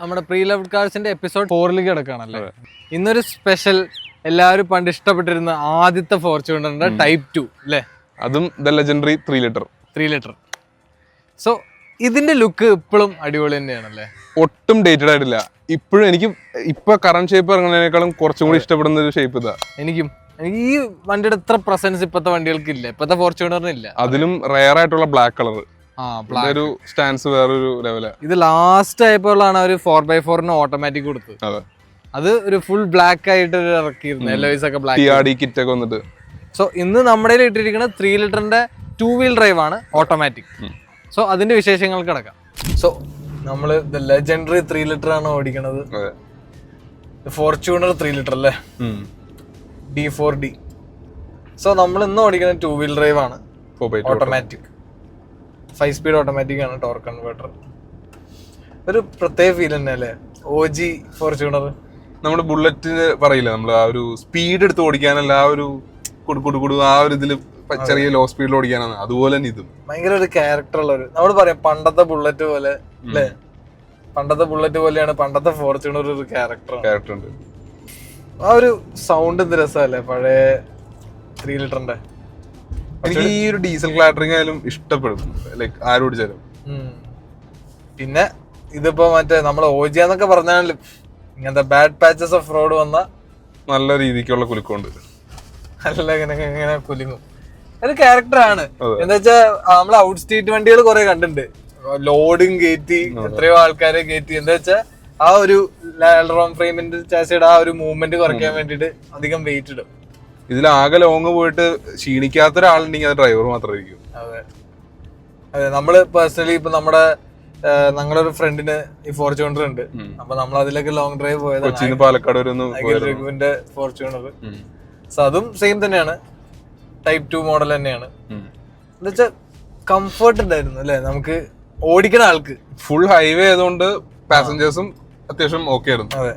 നമ്മുടെ pre loved കാർസിന്റെ episode 4 കിടക്കുകയാണല്ലേ. ഇന്നൊരു special, എല്ലാവരും പണ്ട് ഇഷ്ടപ്പെട്ടിരുന്ന ആദ്യത്തെ ഫോർച്യൂണറിന്റെ ടൈപ്പ് 2 അല്ലേ, അതും ദ ലെജൻഡറി 3 ലിറ്റർ. സോ ഇതിന്റെ ലുക്ക് ഇപ്പോഴും അടിപൊളി തന്നെയാണല്ലേ, ഒട്ടും ഡേറ്റഡ് ആയിട്ടില്ല. ഇപ്പോഴും എനിക്ക് ഇപ്പൊ കറന്റ് ഷേപ്പ് ഇറങ്ങുന്നതിനേക്കാളും കുറച്ചും കൂടി ഇഷ്ടപ്പെടുന്ന ഒരു ഷേപ്പ് ഇതാ. എനിക്ക് ഈ വണ്ടിയുടെ എത്ര പ്രസൻസ് ഇപ്പത്തെ വണ്ടികൾക്ക് ഇല്ല, ഇപ്പത്തെ ഫോർച്യൂണറിന് ഇല്ല. അതിലും റെയർ ആയിട്ടുള്ള ബ്ലാക്ക് കളർ, ഒരു സ്റ്റാൻസ് വേറൊരു ലെവലാണ്. ഇത് ലാസ്റ്റ് ആയപ്പോഴാണ് ഒരു 4x4 ഓട്ടോമാറ്റിക് കൊടുത്തത്. അത് ഒരു ഫുൾ ബ്ലാക്ക് ആയിട്ട് ഇറക്കിയിരുന്നു, എല്ലോയ്സ് ഒക്കെ ബ്ലാക്ക് കിറ്റ് ഒക്കെ വന്നിട്ട്. സോ ഇന്ന് നമ്മുടെ ഇട്ടിരിക്കുന്നത് 3 ലിറ്ററിന്റെ 2 വീൽ ഡ്രൈവ് ആണ്, ഓട്ടോമാറ്റിക്. സോ അതിന്റെ വിശേഷങ്ങൾക്ക് കിടക്കാം. സോ നമ്മള് ലെജൻഡറി 3 ലിറ്റർ ആണ് ഓടിക്കണത്, ഫോർച്യൂണർ 3 ലിറ്റർ അല്ലേ, D4D. സോ നമ്മൾ ഇന്ന് ഓടിക്കുന്നത് 2 വീൽ ഡ്രൈവ് ആണ്, ഓട്ടോമാറ്റിക് 5 സ്പീഡ് ഓട്ടോമാറ്റിക് ആണ്, ടോർക്ക് കൺവേർട്ടർ. ഒരു പ്രത്യേക ഫീൽ തന്നെ അല്ലേ OG ഫോർച്യൂണർ. നമ്മുടെ ബുള്ളറ്റിന് പറയില്ല, നമ്മൾ ആ ഒരു സ്പീഡ് എടുത്ത് ഓടിക്കാനല്ല, ആ ഒരു കുടു ആ ഒരു ഇതില് ചെറിയ ലോ സ്പീഡിൽ ഓടിക്കാനാണ്. അതുപോലെ തന്നെ ഇതും ഭയങ്കര ഒരു ക്യാരക്ടർ ഉള്ള ഒരു, നമ്മൾ പറയാം പണ്ടത്തെ ബുള്ളറ്റ് പോലെ അല്ലേ, പണ്ടത്തെ ബുള്ളറ്റ് പോലെയാണ് പണ്ടത്തെ ഫോർച്യൂണർ. ഒരു ക്യാരക്ടർ ഉണ്ട്. ആ ഒരു സൗണ്ട് എന്ത് രസമല്ലേ പഴയ 3 ലിറ്ററിന്റെ. എനിക്ക് ഈ ഒരു ഡീസൽ ക്ലാറ്ററിംഗ് ആയാലും ഇഷ്ടപ്പെടും, ലൈക്ക് ആരും ഓടിച്ചാലും. പിന്നെ ഇതിപ്പോ മറ്റേ നമ്മള് OG എന്നൊക്കെ പറഞ്ഞാലും ഇങ്ങനത്തെ ബാഡ് പാച്ചസ് ഓഫ് റോഡ് വന്ന നല്ല രീതിക്കുള്ള കുലുക്കമുണ്ട്, നല്ല ഇങ്ങനെ കുലുങ്ങും. ഒരു ക്യാരക്ടറാണ്. എന്താ വെച്ചാ നമ്മള് ഔട്ട് സ്റ്റേറ്റ് വണ്ടികൾ കുറെ കണ്ടിട്ടുണ്ട്, ലോഡും കയറ്റി എത്രയോ ആൾക്കാരെ കയറ്റി. എന്താ വെച്ചാ ആ ഒരു ലാലറോം ഫ്രെയിമിന്റെ ചാസിയുടെ ആ ഒരു മൂവ്മെന്റ് കുറയ്ക്കാൻ വേണ്ടിട്ട് അധികം വെയിറ്റ് ഇടും. ഇതിലാകെ ലോങ് പോയിട്ട് ക്ഷീണിക്കാത്ത ഒരാളുണ്ടെങ്കിൽ അത് ഡ്രൈവർ മാത്രമായിരിക്കും. അതെ അതെ. നമ്മള് പേഴ്സണലി ഇപ്പൊ ഞങ്ങളൊരു ഫ്രണ്ടിന് ഈ ഫോർച്യൂണർ ഉണ്ട്, അപ്പൊ നമ്മൾ അതിലേക്ക് ലോങ് ഡ്രൈവ് പോയത് പാലക്കാട് രഘുവിന്റെ ഫോർച്യൂണർ. സോ അതും സെയിം തന്നെയാണ്, ടൈപ്പ് 2 മോഡൽ തന്നെയാണ്. എന്താ വെച്ചാൽ കംഫർട്ട് ഉണ്ടായിരുന്നു അല്ലെ, നമുക്ക് ഓടിക്കണ ആൾക്ക്. ഫുൾ ഹൈവേ ആയതുകൊണ്ട് പാസഞ്ചേഴ്സും അത്യാവശ്യം ഓക്കെ ആയിരുന്നു. അതെ.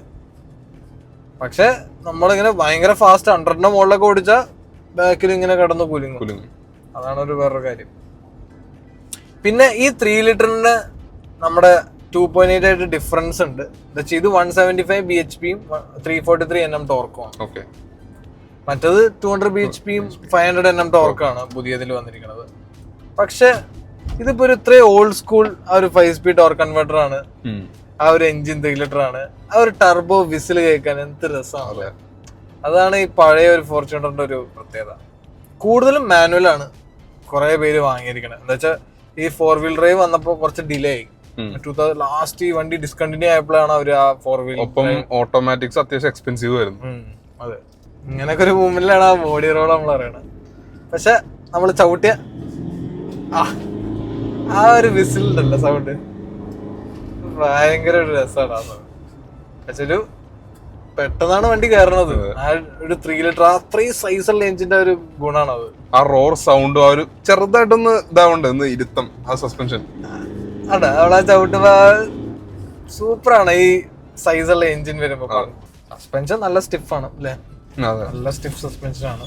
പക്ഷെ നമ്മളിങ്ങനെ ഭയങ്കര ഫാസ്റ്റ് 100ന്റെ മുകളിലൊക്കെ ഓടിച്ചാൽ ബാക്കിൽ ഇങ്ങനെ കടന്നു കുലുങ്ങും. അതാണ് ഒരു വേറൊരു കാര്യം. പിന്നെ ഈ 3 ലിറ്ററിന്റെ നമ്മുടെ 2.8 ആയിട്ട് ഡിഫറൻസ് ഉണ്ട്. ഇത് 175 bhpയും 343 Nm ടോർക്കുമാണ്. മറ്റത് 200 bhpയും 500 Nm ടോർക്കാണ് പുതിയതിൽ വന്നിരിക്കുന്നത്. പക്ഷെ ഇതിപ്പോ ഒരു ഇത്രയും ഓൾഡ് സ്കൂൾ ആ ഒരു 5 സ്പീഡ് ടോർക്ക് കൺവേർട്ടർ ആണ്, ആ ഒരു എഞ്ചിൻ 3 ലിറ്റർ ആണ്, ആ ഒരു ടർബോ വിസിൽ കേൾക്കാൻ എന്ത് രസമാണ്. അതാണ് ഈ പഴയ ഒരു ഫോർച്യൂണറിന്റെ ഒരു പ്രത്യേകത. കൂടുതലും മാനുവൽ ആണ് കുറെ പേര് വാങ്ങിയിരിക്കണത്. എന്താ വെച്ചാൽ ഈ 4 വീൽ ഡ്രൈവ് വന്നപ്പോ കുറച്ച് ഡിലേ ആയി. 2000 ലാസ്റ്റ് ഈ വണ്ടി ഡിസ്കണ്ടിന്യൂ ആയപ്പോഴാണ് അവര് ആ 4 വീൽ. ഓട്ടോമാറ്റിക്സ് അത്യാവശ്യം എക്സ്പെൻസീവ് ആയിരുന്നു. അതെ, ഇങ്ങനൊക്കെ ഒരു മൂവ്മെന്റിലാണ് ആ ബോഡി റോൾ നമ്മൾ അറിയണത്. പക്ഷെ നമ്മൾ ചവിട്ടിയ ആ ഒരു വിസിലുണ്ടല്ലോ സൗണ്ട്, ഭയങ്കര ഒരു രസമാണ് ആ സൗണ്ട്. പക്ഷെ ഒരു പെട്ടെന്നാണ് വണ്ടി കയറണത്. ആ ഒരു 3 ലിറ്റർ അത്രയും സൈസുള്ള എഞ്ചിന്റെ ഒരു ഗുണമാണ് അത്. ആ റോർ സൗണ്ടും ആ ഒരു ചെറുതായിട്ടൊന്ന് ഇതാവുണ്ട് ഇരുത്തം, ആ സസ്പെൻഷൻ. അതെ, അവളാ ചവിട്ടുമ്പോ സൂപ്പറാണ് ഈ സൈസുള്ള എഞ്ചിൻ വരുമ്പോ. സസ്പെൻഷൻ നല്ല സ്റ്റിഫാണ് അല്ലേ, നല്ല സ്റ്റിഫ് സസ്പെൻഷൻ ആണ്.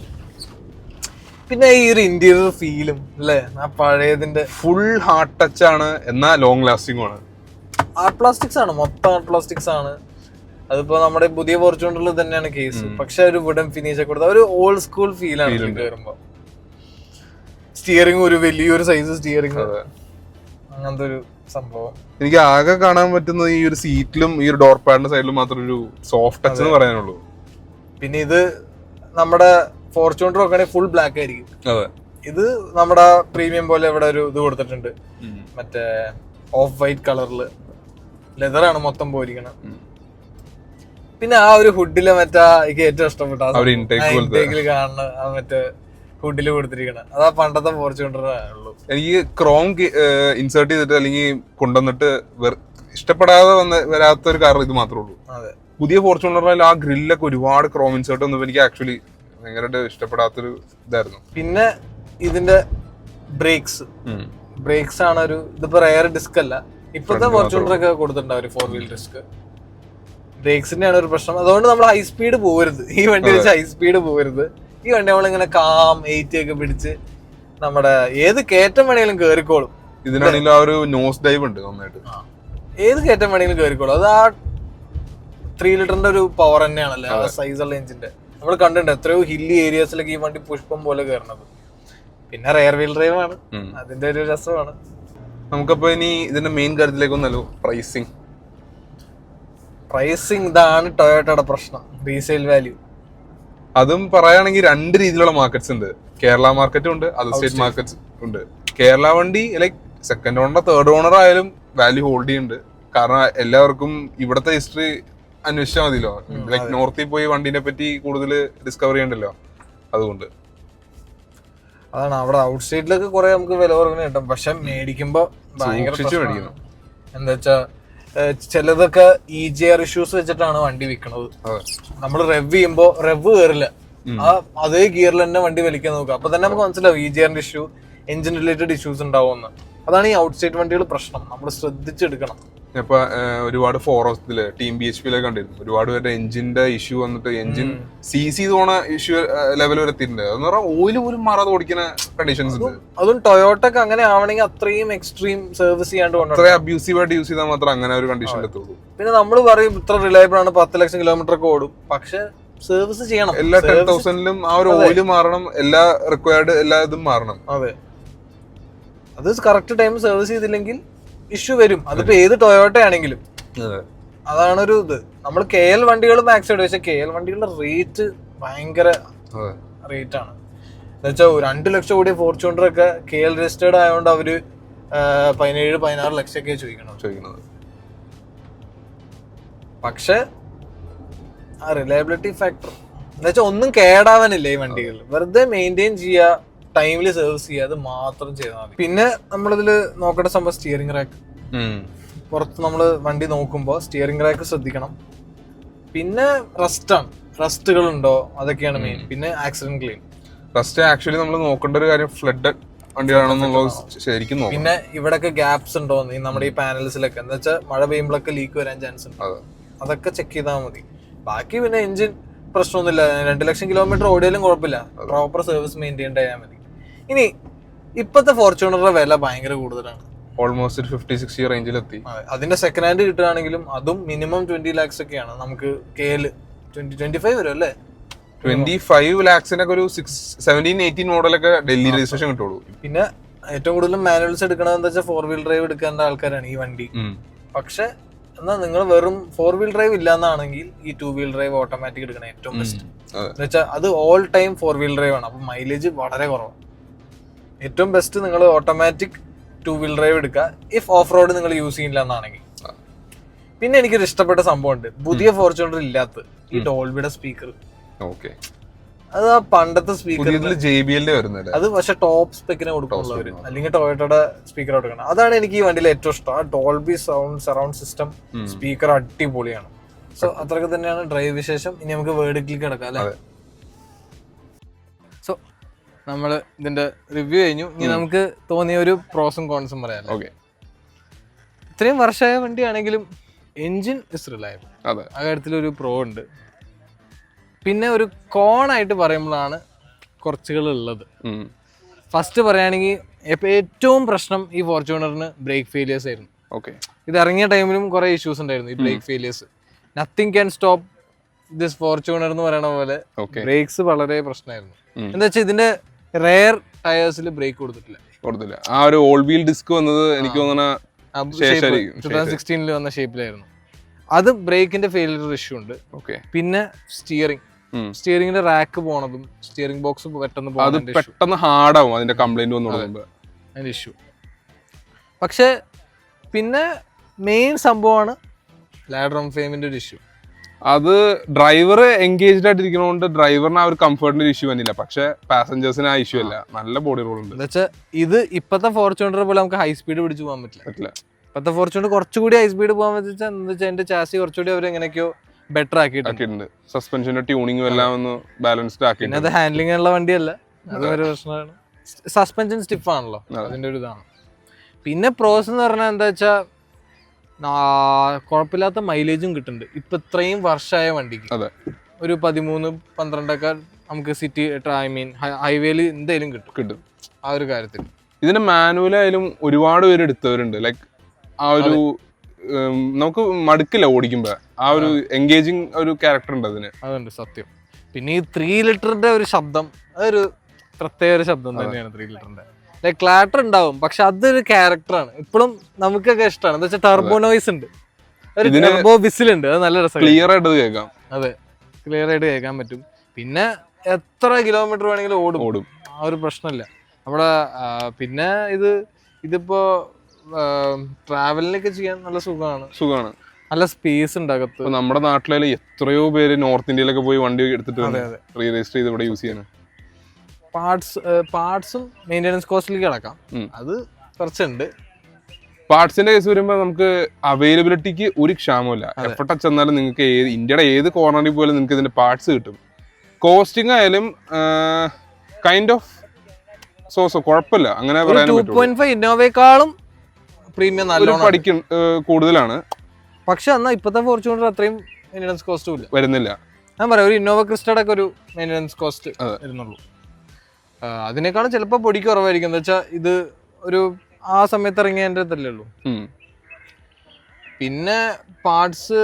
പിന്നെ ഈ ഒരു ഇന്റീരിയർ ഫീലും അല്ലേ, ആ പഴയതിന്റെ ഫുൾ ഹാർഡ് ടച്ച് ആണ്, എന്നാൽ ലോങ് ലാസ്റ്റിംഗ് ആണ്. ആർട്ട് പ്ലാസ്റ്റിക്സ് ആണ്, മൊത്തം ആർട്ട് പ്ലാസ്റ്റിക്സ് ആണ്. അതിപ്പോ നമ്മുടെ പുതിയ ഫോർച്യൂണറിൽ തന്നെയാണ് കേസ്. പക്ഷെ ഒരു വുഡൻ ഫിനിഷ് ഒക്കെ കൊടുത്ത ഒരു ഓൾഡ് സ്കൂൾ ഫീലാണ് കയറുമ്പോ. സ്റ്റിയറിംഗ് ഒരു വലിയൊരു സൈസ് സ്റ്റിയറിംഗ്, അങ്ങനത്തെ ഒരു സംഭവം. എനിക്ക് ആകെ കാണാൻ പറ്റുന്നത് ഈ ഒരു സീറ്റിലും ഈ ഒരു ഡോർ പാഡിന്റെ സൈഡിലും മാത്രം ഒരു സോഫ്റ്റ് ടച്ച് എന്ന് പറയാനുള്ളൂ. പിന്നെ ഇത് നമ്മുടെ ഫോർച്യൂണർ ഒക്കെ ഫുൾ ബ്ലാക്ക് ആയിരിക്കും. ഇത് നമ്മുടെ പ്രീമിയം പോലെ ഇവിടെ ഒരു ഇത് കൊടുത്തിട്ടുണ്ട്, മറ്റേ ഓഫ് വൈറ്റ് കളറില് ലെതറാണ് മൊത്തം പോയിരിക്കണം. പിന്നെ ആ ഒരു ഹുഡില് മറ്റേ എനിക്ക് ഏറ്റവും ഇഷ്ടപ്പെട്ട ഇൻടേക്കില് കാണുന്ന ആ മറ്റേ ഹുഡില് കൊടുത്തിരിക്കണം, അതാ പണ്ടത്തെ ഫോർച്യൂണറേ ഉള്ളൂ. എനിക്ക് ക്രോം ഇൻസേർട്ട് ചെയ്തിട്ട് അല്ലെങ്കിൽ കൊണ്ടുവന്നിട്ട് ഇഷ്ടപ്പെടാതെ വരാത്ത ഒരു കാർ ഇത് മാത്രമേ ഉള്ളൂ. അതെ, പുതിയ ഫോർച്യൂണറിൽ ആ ഗ്രില്ലൊക്കെ ഒരുപാട് ക്രോം ഇൻസേർട്ട് ഒന്നും എനിക്ക് ആക്ച്വലി ഭയങ്കരമായിട്ട് ഇഷ്ടപ്പെടാത്തൊരു ഇതായിരുന്നു. പിന്നെ ഇതിന്റെ ബ്രേക്സ് ആണ് ഒരു, ഇതിപ്പോ റയർ ഡിസ്ക് അല്ല, ഇപ്പോഴത്തെ ഫോർച്യൂണറൊക്കെ കൊടുത്തിട്ടുണ്ട് ഒരു 4 വീൽ ഡിസ്ക്. ബ്രേക്സിന്റെ ആണ് ഒരു പ്രശ്നം. അതുകൊണ്ട് നമ്മൾ ഹൈ സ്പീഡ് പോകരുത്, ഈ വണ്ടി വെച്ച് ഹൈ സ്പീഡ് പോകരുത്. ഈ വണ്ടി നമ്മളിങ്ങനെ കാം 80 ഒക്കെ പിടിച്ച് നമ്മുടെ ഏത് കയറ്റം വേണമെങ്കിലും കേറിക്കോളും. ഇതിനാണെങ്കിൽ ആ ഒരു നോസ് ഡൈവ് ഉണ്ട് നന്നായിട്ട്. ഏത് കയറ്റം വേണമെങ്കിലും കയറിക്കോളൂ. അത് ആ 3 ലിറ്ററിന്റെ ഒരു പവർ തന്നെയാണല്ലോ ആ സൈസുള്ള എഞ്ചിന്റെ. നമ്മൾ കണ്ടിട്ടുണ്ട് എത്രയോ ഹില്ലി ഏരിയാസിലൊക്കെ ഈ വണ്ടി പുഷ്പം പോലെ കയറണത്. പിന്നെ റെയർ വീൽ ഡ്രൈവ് ആണ്, അതിന്റെ ഒരു രസമാണ്. നമുക്കപ്പോ ഇനി ഇതിന്റെ മെയിൻ കാര്യത്തിലേക്ക് ഒന്നല്ലോ, പ്രൈസിങ് ഇതാണ് ടൊയോട്ടയുടെ പ്രശ്നം, റീസെയിൽ വാല്യൂ. അതും പറയുകയാണെങ്കിൽ 2 രീതിയിലുള്ള മാർക്കറ്റ്സ് ഉണ്ട്. കേരള മാർക്കറ്റും ഉണ്ട്, അതർ സ്റ്റേറ്റ് മാർക്കറ്റ്സ് ഉണ്ട്. കേരള വണ്ടി like second owner third owner ആയാലും വാല്യൂ ഹോൾഡ് ചെയ്യുന്നുണ്ട്. കാരണം എല്ലാവർക്കും ഇവിടുത്തെ ഹിസ്റ്ററി അന്വേഷിച്ചാൽ മതിയല്ലോ. ലൈക്ക് നോർത്തിൽ പോയി വണ്ടിനെ പറ്റി കൂടുതൽ ഡിസ്കവർ ചെയ്യണ്ടല്ലോ, അതുകൊണ്ട് അതാണ്. അവിടെ ഔട്ട് സ്റ്റേറ്റിലൊക്കെ കുറെ നമുക്ക് വില കുറവിന് കിട്ടും, പക്ഷെ മേടിക്കുമ്പോ ഭയങ്കര മേടിക്കണം. എന്താ വെച്ചാ ചിലതൊക്കെ EGR ഇഷ്യൂസ് വെച്ചിട്ടാണ് വണ്ടി വിൽക്കണത്. നമ്മൾ റെവ് ചെയ്യുമ്പോ റെവ് കയറില്ല, അതേ ഗിയറിൽ തന്നെ വണ്ടി വലിക്കാൻ നോക്കുക. അപ്പൊ തന്നെ നമുക്ക് മനസ്സിലാവും EGRന്റെ ഇഷ്യൂ, എഞ്ചിൻ റിലേറ്റഡ് ഇഷ്യൂസ് ഉണ്ടാവുമെന്ന്. അതാണ് ഈ ഔട്ട് സ്റ്റേറ്റ് വണ്ടികൾ പ്രശ്നം, നമ്മൾ ശ്രദ്ധിച്ചെടുക്കണം. ഇപ്പൊ ഒരുപാട് ഫോറസ്റ്റില് ടീം BHP കണ്ടിരുന്നു, ഒരുപാട് പേരുടെ എഞ്ചിന്റെ ഇഷ്യൂ വന്നിട്ട് എഞ്ചിൻ CC തോണ ഇഷ്യൂ ലെവൽ വരെ എത്തിയിട്ടുണ്ട്. എന്ന് പറഞ്ഞാൽ ഓയിൽ പോലും മാറാതെ ഓടിക്കുന്ന കണ്ടീഷൻസ് ഉണ്ട്. അതും ടൊയോട്ടക്ക് അങ്ങനെ ആവണമെങ്കിൽ അത്രയും എക്സ്ട്രീം സർവീസ് ചെയ്യാണ്ട് അത്രയും അബ്യൂസീവ് ആയിട്ട് യൂസ് ചെയ്താൽ മാത്രം അങ്ങനെ ഒരു കണ്ടീഷനിൽ എത്തുള്ളൂ. പിന്നെ നമ്മൾ പറയും ഇത്ര റിലയബിൾ ആണ്, 10 ലക്ഷം കിലോമീറ്റർ ഒക്കെ ഓടും, പക്ഷെ സർവീസ് ചെയ്യണം. എല്ലാ 10,000ലും ആ ഒരു ഓയിൽ മാറണം, എല്ലാ റിക്വയർഡ് എല്ലാ ഇതും മാറണം. അതെ, അത് കറക്റ്റ് ടൈം സർവീസ് ചെയ്തില്ലെങ്കിൽ ഇഷ്യൂ വരും. അതിപ്പോ ഏത് ടൊയോട്ട ആണെങ്കിലും അതാണൊരു ഇത്. നമ്മൾ KL വണ്ടികൾ മാക്സ് ഇടും, പക്ഷെ KL വണ്ടികളുടെ റേറ്റ് ഭയങ്കര റേറ്റ് ആണ്. എന്നുവെച്ചാൽ 2 ലക്ഷം കൂടിയ ഫോർച്യൂണർ ഒക്കെ KL രജിസ്റ്റേർഡ് ആയതുകൊണ്ട് അവര് 17-16 ലക്ഷമൊക്കെ ചോദിക്കുന്നത്. പക്ഷെ ആ റിലയബിലിറ്റി ഫാക്ടർ എന്നുവെച്ചാൽ ഒന്നും കേടാവാനില്ല ഈ വണ്ടികൾ. വെറുതെ മെയിൻറ്റെയിൻ ചെയ്യുക, ടൈമിൽ സർവീസ് ചെയ്യുക, അത് മാത്രം ചെയ്താൽ മതി. പിന്നെ നമ്മളിതില് നോക്കേണ്ട സംഭവം സ്റ്റിയറിംഗ് റാക്ക്. പുറത്ത് നമ്മൾ വണ്ടി നോക്കുമ്പോൾ സ്റ്റിയറിംഗ് റാക്ക് ശ്രദ്ധിക്കണം. പിന്നെ റസ്റ്റുകൾ ഉണ്ടോ, അതൊക്കെയാണ് മെയിൻ. പിന്നെ ആക്സിഡന്റ് ക്ലെയിം. റസ്റ്റ് ആക്ച്വലി നമ്മൾ നോക്കേണ്ട ഒരു കാര്യം ഫ്ലഡ് വണ്ടിയാണെന്നുള്ളത് ശരിക്കും നോക്കണം. പിന്നെ ഇവിടെയൊക്കെ ഗ്യാപ്സ് ഉണ്ടോ നമ്മുടെ ഈ പാനൽസിലൊക്കെ, എന്താ വെച്ചാൽ മഴ പെയ്യുമ്പോഴൊക്കെ ലീക്ക് വരാൻ ചാൻസ് ഉണ്ട്. അതൊക്കെ ചെക്ക് ചെയ്താൽ മതി. ബാക്കി പിന്നെ എഞ്ചിൻ പ്രശ്നമൊന്നുമില്ല. 2 ലക്ഷം കിലോമീറ്റർ ഓടിയാലും കുഴപ്പമില്ല, പ്രോപ്പർ സർവീസ് മെയിൻറ്റെയിൻ ചെയ്യാൻ മതി. ഇനി ഇപ്പത്തെ ഫോർച്യൂണറുടെ വില ഭയങ്കര കൂടുതലാണ്, ഓൾമോസ്റ്റ് 50-60 റേഞ്ചിലെത്തി. അതിന്റെ സെക്കൻഡ് ഹാൻഡ് കിട്ടുകയാണെങ്കിലും അതും മിനിമം 20 lakhs ഒക്കെയാണ്. നമുക്ക് KL 20-25 വരും അല്ലേ, 25 lakhsനൊക്കെ ഒരു 17-18 മോഡലൊക്കെ ഡൽഹി രജിസ്ട്രേഷൻ കിട്ടുള്ളൂ. പിന്നെ ഏറ്റവും കൂടുതൽ മാനുവൽസ് എടുക്കണത് എന്താ വെച്ചാൽ 4 വീൽ ഡ്രൈവ് എടുക്കേണ്ട ആൾക്കാരാണ് ഈ വണ്ടി. പക്ഷെ എന്നാൽ നിങ്ങൾ വെറും 4 വീൽ ഡ്രൈവ് ഇല്ലാന്നാണെങ്കിൽ ഈ 2 വീൽ ഡ്രൈവ് ഓട്ടോമാറ്റിക് എടുക്കണം ഏറ്റവും ബെസ്റ്റ്. എന്ന് വെച്ചാൽ അത് ഓൾ ടൈം 4 വീൽ ഡ്രൈവ് ആണ്, അപ്പൊ മൈലേജ് വളരെ കുറവാണ്. ഏറ്റവും ബെസ്റ്റ് നിങ്ങൾ ഓട്ടോമാറ്റിക് 2 വീൽ ഡ്രൈവ് എടുക്കുക, ഇഫ് ഓഫ് റോഡ് നിങ്ങൾ യൂസ് ചെയ്യില്ല എന്നാണെങ്കിൽ. പിന്നെ എനിക്കൊരു ഇഷ്ടപ്പെട്ട സംഭവം ഉണ്ട്, പുതിയ ഫോർച്യൂണർ ഇല്ലാത്ത ഈ ഡോൾബിയുടെ സ്പീക്കർ. അത് ആ പണ്ടത്തെ സ്പീക്കർ അത് പക്ഷെ ടോപ്പ് സ്പെക്കിനെ കൊടുക്കുന്നുള്ളവര്, അല്ലെങ്കിൽ ടൊയോട്ടയുടെ സ്പീക്കർ കൊടുക്കണം. അതാണ് എനിക്ക് ഈ വണ്ടിയിൽ ഏറ്റവും ഇഷ്ടം. ആ ഡോൾബി സറൗണ്ട് സിസ്റ്റം സ്പീക്കർ അടിപൊളിയാണ്. സോ അത്രയൊക്കെ തന്നെയാണ് ഡ്രൈവ് വിശേഷം. ഇനി നമുക്ക് വേർഡിക്കിലേക്ക് കിടക്കാം അല്ലെ. സോ നമ്മള് ഇതിന്റെ റിവ്യൂ കഴിഞ്ഞു. ഇനി നമുക്ക് തോന്നിയ ഒരു പ്രോസും കോൺസും പറയാം. ഇത്രയും വർഷമായ വണ്ടിയാണെങ്കിലും എൻജിൻ ഇസ് റിലയബിൾ, ആ കാര്യത്തിലൊരു പ്രോ ഉണ്ട്. പിന്നെ ഒരു കോണായിട്ട് പറയുമ്പോഴാണ് കുറച്ചുകൾ ഉള്ളത്. ഫസ്റ്റ് പറയുകയാണെങ്കിൽ ഏറ്റവും പ്രശ്നം ഈ ഫോർച്യൂണറിന് ബ്രേക്ക് ഫെയിലിയേഴ്സ് ആയിരുന്നു. ഇത് ഇറങ്ങിയ ടൈമിലും കുറെ ഇഷ്യൂസ് ഉണ്ടായിരുന്നു ഈ brake failures. Nothing can stop this Fortuner എന്ന് പറയണ പോലെ ബ്രേക്സ് വളരെ പ്രശ്നമായിരുന്നു. എന്താ വെച്ചാൽ ഇതിന്റെ റെയർ ടയേഴ്സിൽ ബ്രേക്ക് കൊടുത്തിട്ടില്ല. ആ ഒരു ഓൾ വീൽ ഡിസ്ക് വന്നത് എനിക്ക് തോന്നുന്ന 2016 വന്ന ഷേപ്പിലായിരുന്നു. അത് ബ്രേക്കിന്റെ ഫെയിലിയർ ഇഷ്യൂ ഉണ്ട്. പിന്നെ സ്റ്റിയറിംഗിന്റെ റാക്ക് പോണതും സ്റ്റിയറിംഗ് ബോക്സ് പെട്ടെന്ന് ഹാർഡാവും അതിന്റെ കംപ്ലൈന്റ് വന്നു ഇഷ്യൂ. പക്ഷെ പിന്നെ മെയിൻ സംഭവമാണ് ലാഡർ ആം ഫെയിമിന്റെ ഒരു ഇഷ്യൂ. അത് ഡ്രൈവർ എൻഗേജ്ഡ് ആയിട്ടിരിക്കുന്നതുകൊണ്ട് ഡ്രൈവറിന് ആ ഒരു കംഫർട്ടിന്റെ ഇഷ്യൂ വന്നില്ല, പക്ഷെ പാസഞ്ചേഴ്സിന് ആ ഇഷ്യൂ അല്ല. നല്ല ബോഡി റോൾ ഉണ്ട്. എന്താ ഇത് ഇപ്പത്തെ ഫോർച്യൂണർ പോലെ നമുക്ക് ഹൈ സ്പീഡ് പിടിച്ചു പോകാൻ പറ്റില്ല. ഇപ്പത്തെ ഫോർച്യൂണർ കുറച്ചുകൂടി ഹൈ സ്പീഡ് പോകാൻ പറ്റിച്ചാൽ എന്താ വെച്ചാൽ എന്റെ ചാസി കുറച്ചുകൂടി അവർ എങ്ങനെയൊക്കെയോ ബെറ്റർ ആക്കിയിട്ടുണ്ട്. സസ്പെൻഷന്റെ ട്യൂണിങ്ങും എല്ലാം ഒന്ന് ബാലൻസ്ഡ് ആക്കി. പിന്നെ അത് ഹാൻഡ്ലിംഗ് ഉള്ള വണ്ടിയല്ല, അത് ഒരു പ്രശ്നമാണ്. സസ്പെൻഷൻ സ്റ്റിഫ് ആണല്ലോ, അതിന്റെ ഒരു ഇതാണ്. പിന്നെ പ്രോസ് എന്ന് പറഞ്ഞാൽ എന്താ വെച്ചാൽ കുഴപ്പമില്ലാത്ത മൈലേജും കിട്ടുന്നുണ്ട്. ഇപ്പൊ ഇത്രയും വർഷമായ വണ്ടിക്ക് ഒരു 13-12 നമുക്ക് സിറ്റി ഹൈവേയിൽ എന്തായാലും കിട്ടും ആ ഒരു കാര്യത്തിൽ. ഇതിന്റെ മാനുവലായാലും ഒരുപാട് പേര് എടുത്തവരുണ്ട്. ലൈക്ക് ആ ഒരു നമുക്ക് മടുക്കില്ല ഓടിക്കുമ്പോ. ആ ഒരു എൻഗേജിങ് ഒരു ക്യാരക്ടർ ഉണ്ട് അതിന്. അതുണ്ട് സത്യം. പിന്നെ ഈ 3 ലിറ്ററിന്റെ ഒരു ശബ്ദം, അതൊരു പ്രത്യേക ഒരു ശബ്ദം തന്നെയാണ് 3 ലിറ്ററിന്റെ. ലൈക് ക്ലാറ്റർ ഉണ്ടാവും, പക്ഷെ അതൊരു ക്യാരക്ടറാണ്. ഇപ്പോഴും നമുക്കൊക്കെ ഇഷ്ടമാണ്. എന്താ വെച്ചാൽ ടർബോ നോയ്സ് ഉണ്ട്, ഒരു ടർബോ വിസിലുണ്ട്, അത് നല്ല രസം. ക്ലിയർ ആയിട്ട് കേൾക്കാം. അതെ, ക്ലിയർ ആയിട്ട് കേൾക്കാൻ പറ്റും. പിന്നെ എത്ര കിലോമീറ്റർ വേണമെങ്കിലും ഓടും, ആ ഒരു പ്രശ്നമില്ല നമ്മുടെ. പിന്നെ ഇതിപ്പോ ട്രാവലിനൊക്കെ ചെയ്യാൻ നല്ല സുഖമാണ്. നല്ല സ്പേസ് ഉണ്ട് അകത്ത്. നമ്മുടെ നാട്ടിലെ എത്രയോ പേര് നോർത്ത് ഇന്ത്യയിലൊക്കെ പോയി വണ്ടി എടുത്തിട്ട് റീ രജിസ്റ്റർ ചെയ്ത് ഇവിടെ യൂസ് ചെയ്യാൻ. പാർട്സും മെയിൻ്റെനൻസ് കോസ്റ്റിലേക്ക് കിടക്കാം, അത് കുറച്ചുണ്ട്. പാർട്സിന്റെ കേസ് വരുമ്പോൾ നമുക്ക് അവൈലബിലിറ്റിക്ക് ഒരു ക്ഷാമമില്ല. എഫർട്ട് ചെന്നാലും നിങ്ങൾക്ക് ഇന്ത്യയുടെ ഏത് കോർണറിൽ പോലും നിങ്ങൾക്ക് ഇതിന്റെ പാർട്സ് കിട്ടും. കോസ്റ്റിംഗ് ആയാലും കൈൻഡ് ഓഫ് കുഴപ്പമില്ല, അങ്ങനെ പറയാൻ. 2.5 ഇന്നോവയെക്കാളും പ്രീമിയം നല്ലോണം കൂടുതലാണ്. പക്ഷെ എന്നാൽ ഇപ്പോഴത്തെ ഫോർച്യൂണർ അത്രയും മെയിൻ്റെനൻസ് കോസ്റ്റും ഇല്ല, വരുന്നില്ല. ഞാൻ പറയാം, ഒരു ഇന്നോവ ക്രിസ്റ്റയുടെ ഒക്കെ ഒരു മെയിൻ്റെനൻസ് കോസ്റ്റ് വരുന്നുള്ളൂ. അതിനേക്കാളും ചിലപ്പോൾ പൊടിക്ക് കുറവായിരിക്കും. എന്താ വെച്ചാൽ ഇത് ഒരു ആ സമയത്ത് ഇറങ്ങിയതിൻ്റെ ഇതല്ലേ ഉള്ളൂ. പിന്നെ പാർട്സ്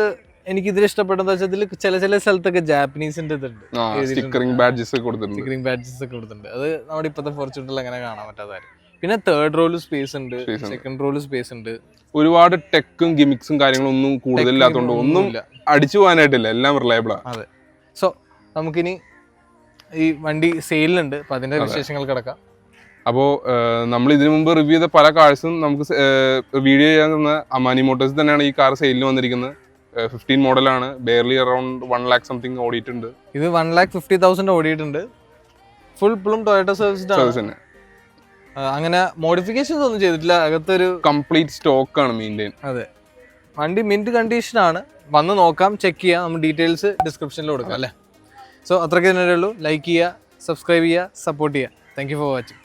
എനിക്ക് ഇതിൽ ഇഷ്ടപ്പെട്ടെന്ന് വെച്ചാൽ ഇതിൽ ചില സ്ഥലത്തൊക്കെ ജാപ്പനീസിന്റെ ഇതുണ്ട്, സ്റ്റിക്കറിംഗ് ബാഡ്ജസ് ഒക്കെ കൊടുത്തിട്ടുണ്ട്. അത് നമ്മുടെ ഇപ്പോഴത്തെ ഫോർച്യൂണറിൽ അങ്ങനെ കാണാൻ പറ്റാത്തതായിരുന്നു. പിന്നെ തേർഡ് റോല് സ്പേസ് ഉണ്ട്, സെക്കൻഡ് റോല് സ്പേസ് ഉണ്ട്. ഒരുപാട് ടെക്കും ഗിമിക്സും കാര്യങ്ങളും ഒന്നും കൂടുതലില്ലാത്തതുകൊണ്ട് ഒന്നും അടിച്ചു പോകാനായിട്ടില്ല, എല്ലാം റിലയബിളാണ്. അതെ. സോ നമുക്കിനി ഈ വണ്ടി സെയിലുണ്ട്, അപ്പൊ അതിന്റെ വിശേഷങ്ങൾ കിടക്കാം. അപ്പോൾ നമ്മൾ ഇതിനു മുമ്പ് റിവ്യൂ ചെയ്ത പല കാഴ്സും നമുക്ക് വീഡിയോ ചെയ്യാൻ തന്ന അമാനി മോട്ടോഴ്സ് തന്നെയാണ് ഈ കാർ സെയിലിന് വന്നിരിക്കുന്നത്. 15 മോഡലാണ്, ബെയർലി അറൌണ്ട് 1 lakh സംതിങ് ഓടിയിട്ടുണ്ട്. ഇത് 1,50,000 ഓടിയിട്ടുണ്ട്. ഫുൾ പ്ലം ടൊയോട്ട സർവീസ് ആണ്. അങ്ങനെ മോഡിഫിക്കേഷൻസ് ഒന്നും ചെയ്തിട്ടില്ല, അകത്തൊരു കംപ്ലീറ്റ് സ്റ്റോക്ക് ആണ് മെയിൻറ്റെയിൻ. അതെ, വണ്ടി മിന്റ് കണ്ടീഷൻ ആണ്. വന്ന് നോക്കാം, ചെക്ക് ചെയ്യാം, നമ്മൾ ഡീറ്റെയിൽസ് ഡിസ്ക്രിപ്ഷനിൽ കൊടുക്കാം അല്ലേ. സോ അത്രയ്ക്ക് തന്നെ ഉള്ളൂ. ലൈക്ക് ചെയ്യുക, സബ്സ്ക്രൈബ് ചെയ്യുക, സപ്പോർട്ട് ചെയ്യുക. Thank you for watching.